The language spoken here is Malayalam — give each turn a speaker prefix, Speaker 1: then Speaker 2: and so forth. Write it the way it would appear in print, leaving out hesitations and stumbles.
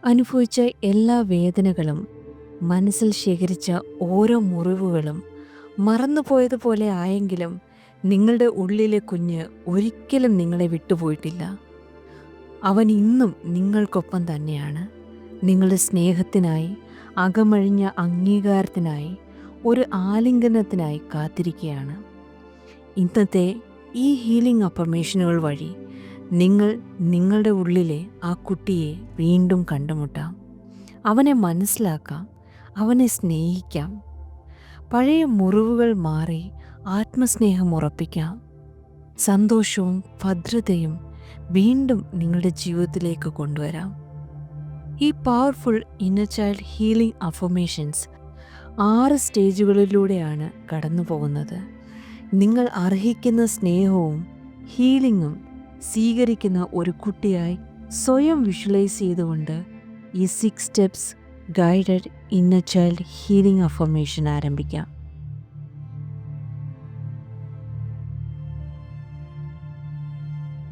Speaker 1: അനുഭവിച്ച എല്ലാ വേദനകളും, മനസ്സിൽ ശേഖരിച്ച ഓരോ മുറിവുകളും മറന്നുപോയതുപോലെ ആയെങ്കിലും നിങ്ങളുടെ ഉള്ളിലെ കുഞ്ഞ് ഒരിക്കലും നിങ്ങളെ വിട്ടുപോയിട്ടില്ല. അവൻ ഇന്നും നിങ്ങൾക്കൊപ്പം തന്നെയാണ്. നിങ്ങളുടെ സ്നേഹത്തിനായി, അകമഴിഞ്ഞ അംഗീകാരത്തിനായി, ഒരു ആലിംഗനത്തിനായി കാത്തിരിക്കുകയാണ്. ഇന്നത്തെ ഈ ഹീലിംഗ് അഫർമേഷനുകൾ വഴി നിങ്ങൾ നിങ്ങളുടെ ഉള്ളിലെ ആ കുട്ടിയെ വീണ്ടും കണ്ടുമുട്ടാം. അവനെ മനസ്സിലാക്കാം, അവനെ സ്നേഹിക്കാം. പഴയ മുറിവുകൾ മാറി ആത്മസ്നേഹം ഉറപ്പിക്കാം. സന്തോഷവും ഭദ്രതയും വീണ്ടും നിങ്ങളുടെ ജീവിതത്തിലേക്ക് കൊണ്ടുവരാം. ഈ powerful inner child healing affirmations 6 സ്റ്റേജുകളിലൂടെയാണ് കടന്നു പോകുന്നത്. നിങ്ങൾ അർഹിക്കുന്ന സ്നേഹവും ഹീലിംഗും സ്വീകരിക്കുന്ന ഒരു കുട്ടിയായി സ്വയം വിഷ്വലൈസ് ചെയ്തുകൊണ്ട് ഈ 6 steps guided inner child healing affirmation ആരംഭിക്കാം.